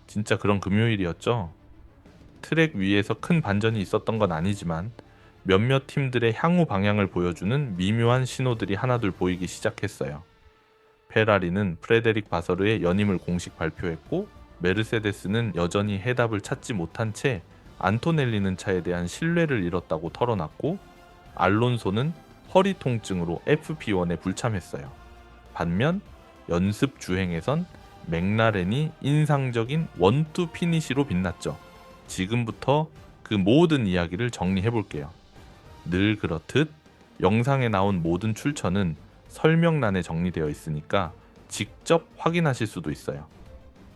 진짜 그런 금요일이었죠. 트랙 위에서 큰 반전이 있었던 건 아니지만 몇몇 팀들의 향후 방향을 보여주는 미묘한 신호들이 하나둘 보이기 시작했어요. 페라리는 프레데릭 바서르의 연임을 공식 발표했고, 메르세데스는 여전히 해답을 찾지 못한 채 안토넬리는 차에 대한 신뢰를 잃었다고 털어놨고, 알론소는 허리 통증으로 FP1에 불참했어요. 반면 연습 주행에선 맥라렌이 인상적인 원투 피니시로 빛났죠. 지금부터 그 모든 이야기를 정리해 볼게요. 늘 그렇듯 영상에 나온 모든 출처는 설명란에 정리되어 있으니까 직접 확인하실 수도 있어요.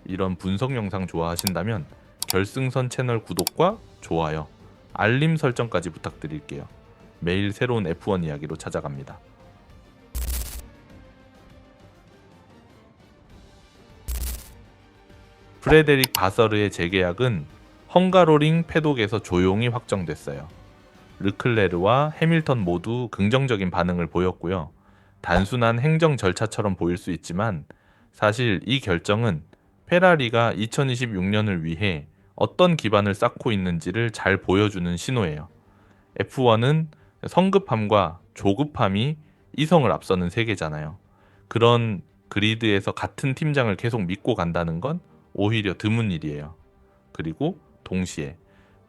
이런 분석 영상 좋아하신다면 결승선 채널 구독과 좋아요, 알림 설정까지 부탁드릴게요. 매일 새로운 F1 이야기로 찾아갑니다. 프레데릭 바서르의 재계약은 헝가로링 패독에서 조용히 확정됐어요. 르클레르와 해밀턴 모두 긍정적인 반응을 보였고요. 단순한 행정 절차처럼 보일 수 있지만 사실 이 결정은 페라리가 2026년을 위해 어떤 기반을 쌓고 있는지를 잘 보여주는 신호예요. F1은 성급함과 조급함이 이성을 앞서는 세계잖아요. 그런 그리드에서 같은 팀장을 계속 믿고 간다는 건 오히려 드문 일이에요. 그리고 동시에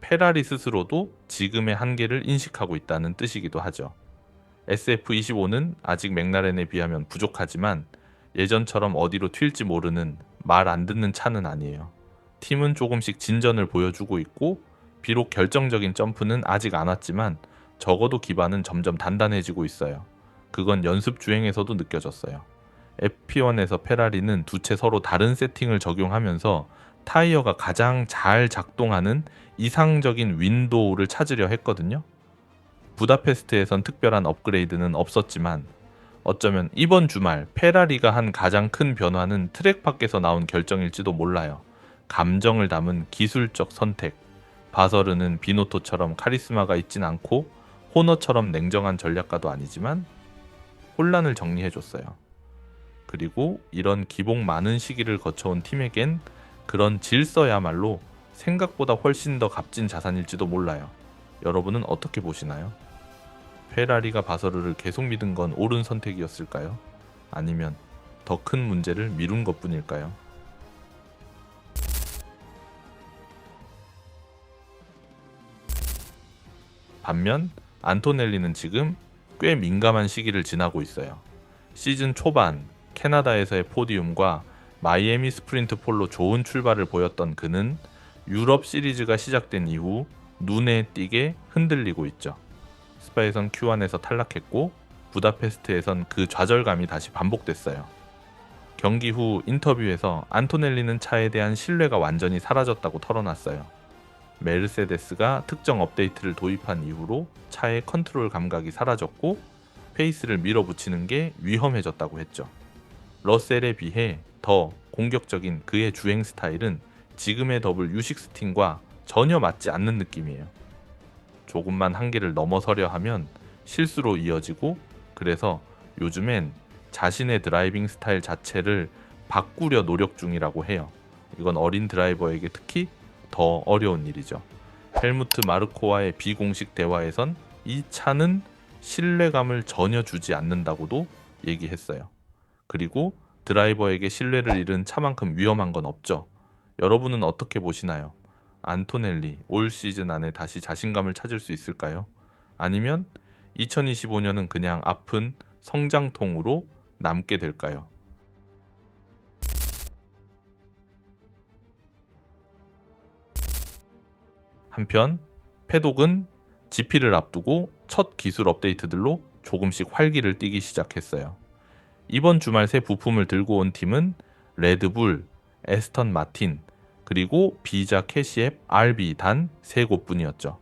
페라리 스스로도 지금의 한계를 인식하고 있다는 뜻이기도 하죠. SF25는 아직 맥라렌에 비하면 부족하지만 예전처럼 어디로 튈지 모르는 말 안 듣는 차는 아니에요. 팀은 조금씩 진전을 보여주고 있고, 비록 결정적인 점프는 아직 안 왔지만 적어도 기반은 점점 단단해지고 있어요. 그건 연습 주행에서도 느껴졌어요. F1에서 페라리는 두 채 서로 다른 세팅을 적용하면서 타이어가 가장 잘 작동하는 이상적인 윈도우를 찾으려 했거든요. 부다페스트에선 특별한 업그레이드는 없었지만 어쩌면 이번 주말 페라리가 한 가장 큰 변화는 트랙 밖에서 나온 결정일지도 몰라요. 감정을 담은 기술적 선택. 바서르는 비노토처럼 카리스마가 있진 않고 호너처럼 냉정한 전략가도 아니지만 혼란을 정리해줬어요. 그리고 이런 기복 많은 시기를 거쳐온 팀에겐 그런 질서야말로 생각보다 훨씬 더 값진 자산일지도 몰라요. 여러분은 어떻게 보시나요? 페라리가 바서르를 계속 믿은 건 옳은 선택이었을까요? 아니면 더 큰 문제를 미룬 것뿐일까요? 반면 안토넬리는 지금 꽤 민감한 시기를 지나고 있어요. 시즌 초반 캐나다에서의 포디움과 마이애미 스프린트 폴로 좋은 출발을 보였던 그는 유럽 시리즈가 시작된 이후 눈에 띄게 흔들리고 있죠. 스파에선 Q1에서 탈락했고 부다페스트에선 그 좌절감이 다시 반복됐어요. 경기 후 인터뷰에서 안토넬리는 차에 대한 신뢰가 완전히 사라졌다고 털어놨어요. 메르세데스가 특정 업데이트를 도입한 이후로 차의 컨트롤 감각이 사라졌고 페이스를 밀어붙이는 게 위험해졌다고 했죠. 러셀에 비해 더 공격적인 그의 주행 스타일은 지금의 더블 U16과 전혀 맞지 않는 느낌이에요. 조금만 한계를 넘어서려 하면 실수로 이어지고, 그래서 요즘엔 자신의 드라이빙 스타일 자체를 바꾸려 노력 중이라고 해요. 이건 어린 드라이버에게 특히 더 어려운 일이죠. 헬무트 마르코와의 비공식 대화에선 이 차는 신뢰감을 전혀 주지 않는다고도 얘기했어요. 그리고 드라이버에게 신뢰를 잃은 차만큼 위험한 건 없죠. 여러분은 어떻게 보시나요? 안토넬리 올 시즌 안에 다시 자신감을 찾을 수 있을까요? 아니면 2025년은 그냥 아픈 성장통으로 남게 될까요? 한편 패독은 GP를 앞두고 첫 기술 업데이트들로 조금씩 활기를 띠기 시작했어요. 이번 주말 새 부품을 들고 온 팀은 레드불, 에스턴 마틴, 그리고 비자 캐시앱 RB 단 3곳뿐이었죠.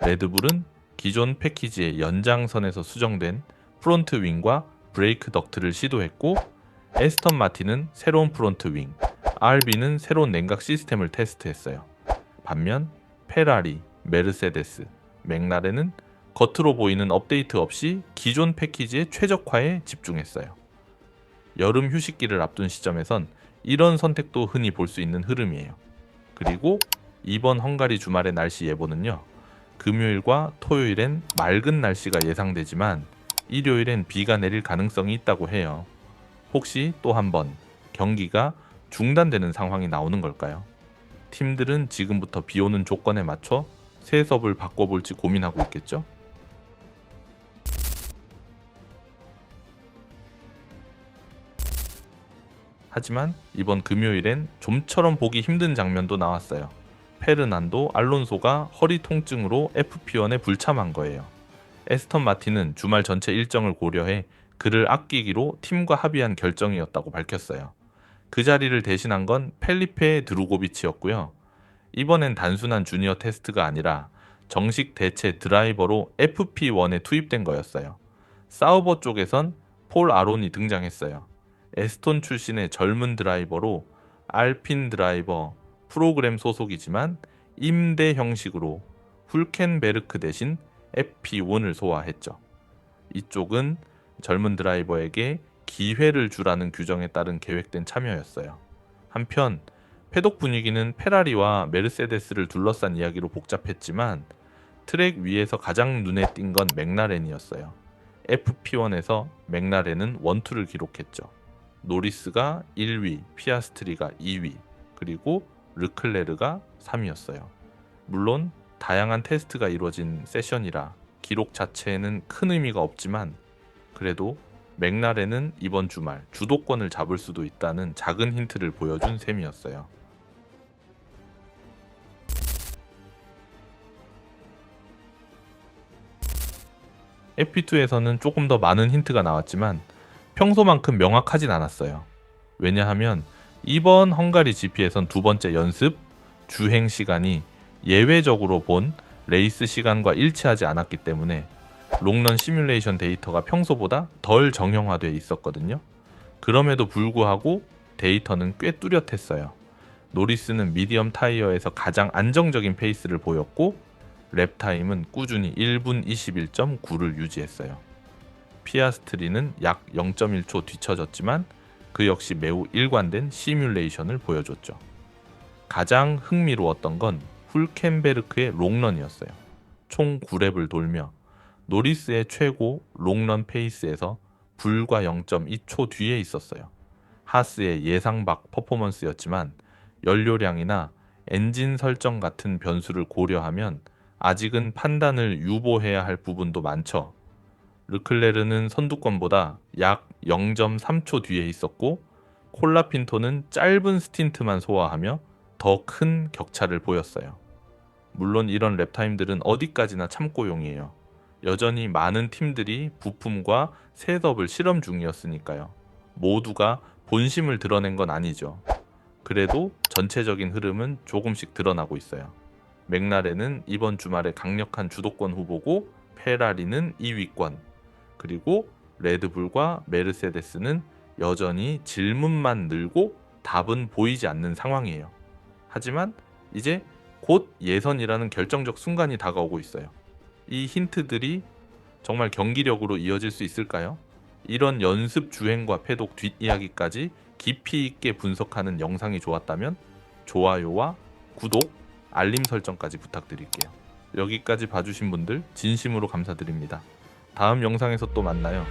레드불은 기존 패키지의 연장선에서 수정된 프론트 윙과 브레이크 덕트를 시도했고, 에스턴 마틴은 새로운 프론트 윙, RB는 새로운 냉각 시스템을 테스트했어요. 반면 페라리, 메르세데스, 맥라렌은 겉으로 보이는 업데이트 없이 기존 패키지의 최적화에 집중했어요. 여름 휴식기를 앞둔 시점에선 이런 선택도 흔히 볼 수 있는 흐름이에요. 그리고 이번 헝가리 주말의 날씨 예보는요. 금요일과 토요일엔 맑은 날씨가 예상되지만 일요일엔 비가 내릴 가능성이 있다고 해요. 혹시 또 한번 경기가 중단되는 상황이 나오는 걸까요? 팀들은 지금부터 비 오는 조건에 맞춰 세섭을 바꿔볼지 고민하고 있겠죠? 하지만 이번 금요일엔 좀처럼 보기 힘든 장면도 나왔어요. 페르난도 알론소가 허리 통증으로 FP1에 불참한 거예요. 에스턴 마틴은 주말 전체 일정을 고려해 그를 아끼기로 팀과 합의한 결정이었다고 밝혔어요. 그 자리를 대신한 건 펠리페 드루고비치였고요. 이번엔 단순한 주니어 테스트가 아니라 정식 대체 드라이버로 FP1에 투입된 거였어요. 사우버 쪽에선 폴 아론이 등장했어요. 에스톤 출신의 젊은 드라이버로 알핀 드라이버 프로그램 소속이지만 임대 형식으로 훌켄베르크 대신 FP1을 소화했죠. 이쪽은 젊은 드라이버에게 기회를 주라는 규정에 따른 계획된 참여였어요. 한편 패독 분위기는 페라리와 메르세데스를 둘러싼 이야기로 복잡했지만 트랙 위에서 가장 눈에 띈 건 맥라렌이었어요. FP1에서 맥라렌은 원투를 기록했죠. 노리스가 1위, 피아스트리가 2위, 그리고 르클레르가 3위였어요. 물론 다양한 테스트가 이루어진 세션이라 기록 자체에는 큰 의미가 없지만 그래도 맥라렌은 이번 주말 주도권을 잡을 수도 있다는 작은 힌트를 보여준 셈이었어요. FP2에서는 조금 더 많은 힌트가 나왔지만 평소만큼 명확하진 않았어요. 왜냐하면 이번 헝가리 GP에선 두 번째 연습, 주행 시간이 예외적으로 본 레이스 시간과 일치하지 않았기 때문에 롱런 시뮬레이션 데이터가 평소보다 덜 정형화되어 있었거든요. 그럼에도 불구하고 데이터는 꽤 뚜렷했어요. 노리스는 미디엄 타이어에서 가장 안정적인 페이스를 보였고 랩 타임은 꾸준히 1분 21.9를 유지했어요. 피아스트리는 약 0.1초 뒤처졌지만 그 역시 매우 일관된 시뮬레이션을 보여줬죠. 가장 흥미로웠던 건 훌켄베르크의 롱런이었어요. 총 9랩을 돌며 노리스의 최고 롱런 페이스에서 불과 0.2초 뒤에 있었어요. 하스의 예상 밖 퍼포먼스였지만 연료량이나 엔진 설정 같은 변수를 고려하면 아직은 판단을 유보해야 할 부분도 많죠. 르클레르는 선두권보다 약 0.3초 뒤에 있었고 콜라핀토는 짧은 스틴트만 소화하며 더 큰 격차를 보였어요. 물론 이런 랩타임들은 어디까지나 참고용이에요. 여전히 많은 팀들이 부품과 셋업을 실험 중이었으니까요. 모두가 본심을 드러낸 건 아니죠. 그래도 전체적인 흐름은 조금씩 드러나고 있어요. 맥라렌은 이번 주말에 강력한 주도권 후보고 페라리는 2위권, 그리고 레드불과 메르세데스는 여전히 질문만 늘고 답은 보이지 않는 상황이에요. 하지만 이제 곧 예선이라는 결정적 순간이 다가오고 있어요. 이 힌트들이 정말 경기력으로 이어질 수 있을까요? 이런 연습 주행과 패독 뒷이야기까지 깊이 있게 분석하는 영상이 좋았다면 좋아요와 구독, 알림 설정까지 부탁드릴게요. 여기까지 봐주신 분들 진심으로 감사드립니다. 다음 영상에서 또 만나요.